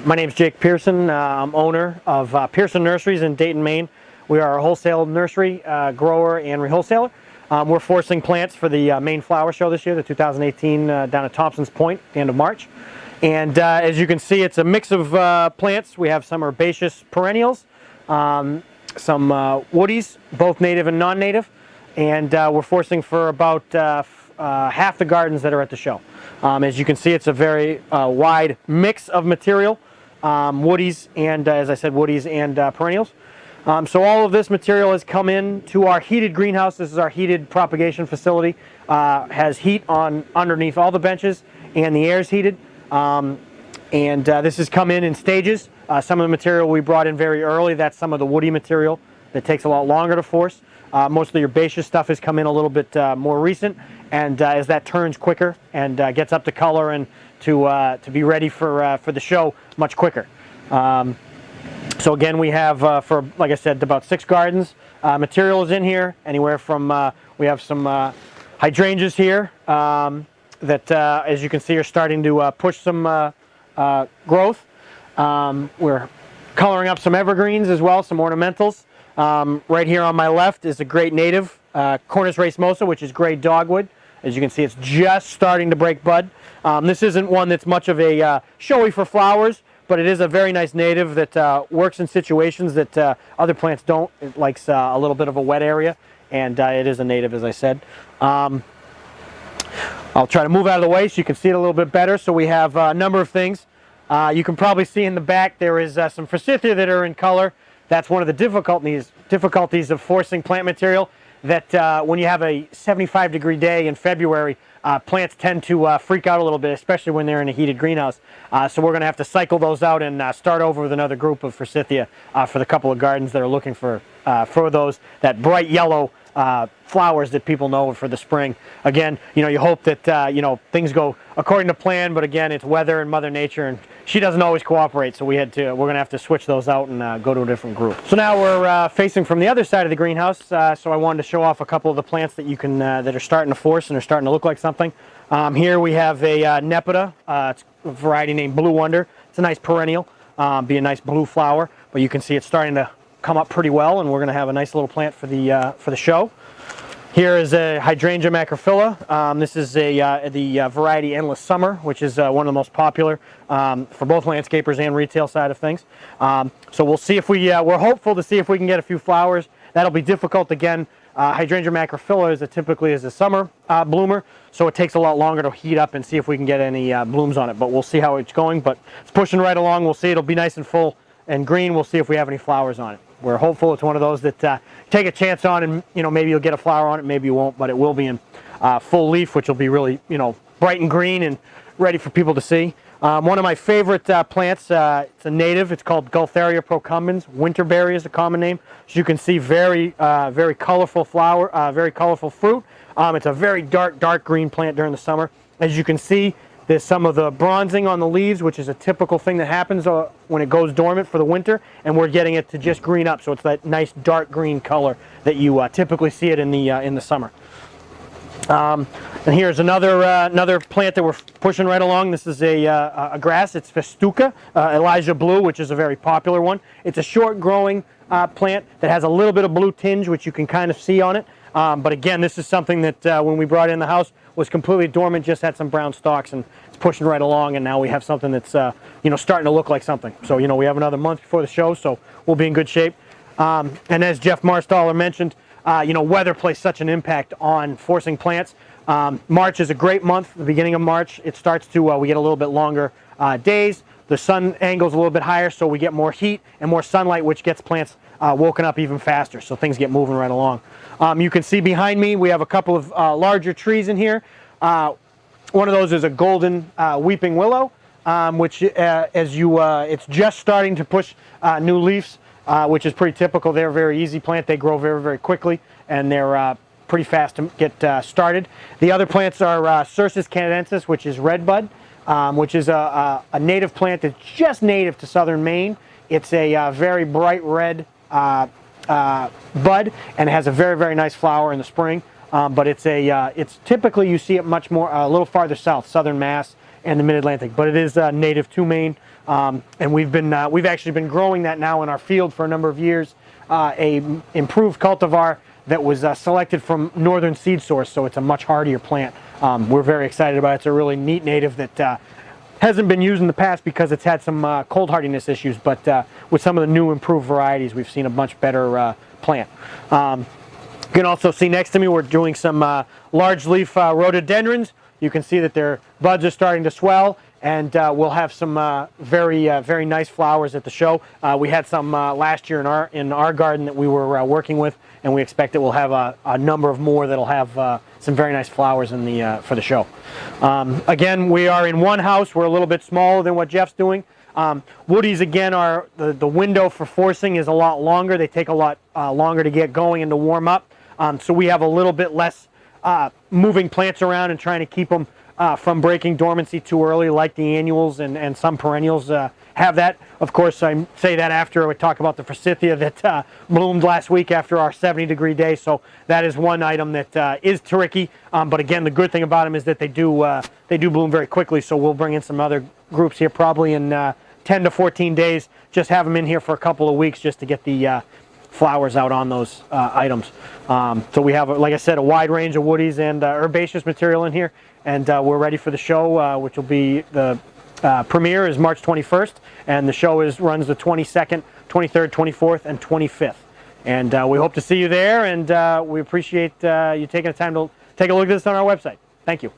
My name is Jake Pierson. I'm owner of Pierson Nurseries in Dayton, Maine. We are a wholesale nursery, grower, and wholesaler. We're forcing plants for the Maine Flower Show this year, the 2018, down at Thompson's Point at the end of March. And as you can see, it's a mix of plants. We have some herbaceous perennials, some woodies, both native and non-native, and we're forcing for about half the gardens that are at the show. As you can see, it's a very wide mix of material, woodies and, as I said, woodies and perennials. So all of this material has come in to our heated greenhouse. This is our heated propagation facility. Has heat on underneath all the benches, and the air is heated. This has come in stages. Some of the material we brought in very early. That's some of the woody material that takes a lot longer to force. Most of the herbaceous stuff has come in a little bit more recent, and as that turns quicker and gets up to color and to be ready for the show much quicker. So again, we have, for like I said, about 6 gardens. Material is in here, anywhere from, we have some hydrangeas here that, as you can see, are starting to push some growth. We're coloring up some evergreens as well, some ornamentals. Right here on my left is a great native, Cornus racemosa, which is gray dogwood. As you can see, it's just starting to break bud. This isn't one that's much of a showy for flowers, but it is a very nice native that works in situations that other plants don't. It likes a little bit of a wet area, and it is a native, as I said. I'll try to move out of the way so you can see it a little bit better. So we have a number of things. You can probably see in the back there is some forsythia that are in color. That's one of the difficulties of forcing plant material, that when you have a 75-degree day in February, plants tend to freak out a little bit, especially when they're in a heated greenhouse. So we're going to have to cycle those out and start over with another group of forsythia for the couple of gardens that are looking for those, that bright yellow flowers that people know for the spring. Again, you hope that things go according to plan, but again, it's weather and Mother Nature, and she doesn't always cooperate. So we're going to have to switch those out and go to a different group. So now we're facing from the other side of the greenhouse. So I wanted to show off a couple of the plants that you can that are starting to force and are starting to look like something. Here we have a Nepeta. It's a variety named Blue Wonder. It's a nice perennial, be a nice blue flower, but you can see it's starting to come up pretty well, and we're going to have a nice little plant for the show. Here is a Hydrangea macrophylla. This is the variety Endless Summer, which is one of the most popular for both landscapers and retail side of things. So we'll see if we're hopeful to see if we can get a few flowers. That'll be difficult again. Hydrangea macrophylla typically is a summer bloomer, so it takes a lot longer to heat up and see if we can get any blooms on it. But we'll see how it's going. But it's pushing right along. We'll see. It'll be nice and full and green. We'll see if we have any flowers on it. We're hopeful. It's one of those that take a chance on, and maybe you'll get a flower on it, maybe you won't, but it will be in full leaf, which will be really bright and green and ready for people to see. One of my favorite plants, it's a native. It's called Gualtheria procumbens. Winterberry is the common name. As you can see, very colorful flower, very colorful fruit. It's a very dark green plant during the summer. As you can see, there's some of the bronzing on the leaves, which is a typical thing that happens when it goes dormant for the winter, and we're getting it to just green up. So it's that nice dark green color that you typically see it in the summer. And here's another plant that we're pushing right along. This is a grass. It's Festuca, Elijah Blue, which is a very popular one. It's a short-growing plant that has a little bit of blue tinge, which you can kind of see on it. But again, this is something that when we brought it in the house was completely dormant, just had some brown stalks, and it's pushing right along, and now we have something that's starting to look like something. So we have another month before the show, so we'll be in good shape. And as Jeff Marstaller mentioned, weather plays such an impact on forcing plants. March is a great month. The beginning of March, it starts to we get a little bit longer days. The sun angle's a little bit higher, so we get more heat and more sunlight, which gets plants woken up even faster, so things get moving right along. You can see behind me we have a couple of larger trees in here. One of those is a golden weeping willow, which it's just starting to push new leaves, which is pretty typical. They're a very easy plant. They grow very quickly, and they're pretty fast to get started. The other plants are Cercis canadensis, which is redbud, which is a native plant that's just native to southern Maine. It's a very bright red bud, and has a very nice flower in the spring. But it's typically you see it much more a little farther south, southern Mass and the Mid-Atlantic. But it is native to Maine. And we've actually been growing that now in our field for a number of years. A improved cultivar that was selected from Northern Seed Source, so it's a much hardier plant. We're very excited about it. It's a really neat native that hasn't been used in the past because it's had some cold hardiness issues, but with some of the new improved varieties, we've seen a much better plant. You can also see next to me we're doing some large leaf rhododendrons. You can see that their buds are starting to swell, and we'll have some very nice flowers at the show. We had some last year in our garden that we were working with, and we expect that we'll have a number of more that'll have some very nice flowers in the for the show. Again, we are in one house. We're a little bit smaller than what Jeff's doing. Woodies, again, are the window for forcing is a lot longer. They take a lot longer to get going and to warm up. So we have a little bit less moving plants around and trying to keep them from breaking dormancy too early, like the annuals and some perennials have that. Of course, I say that after we talk about the forsythia that bloomed last week after our 70-degree day. So that is one item that is tricky. But again, the good thing about them is that they do bloom very quickly. So we'll bring in some other groups here probably in 10 to 14 days. Just have them in here for a couple of weeks just to get the flowers out on those items. So we have, like I said, a wide range of woodies and herbaceous material in here, and we're ready for the show, which will be the premiere is March 21st, and the show runs the 22nd, 23rd, 24th, and 25th. And we hope to see you there, and we appreciate you taking the time to take a look at this on our website. Thank you.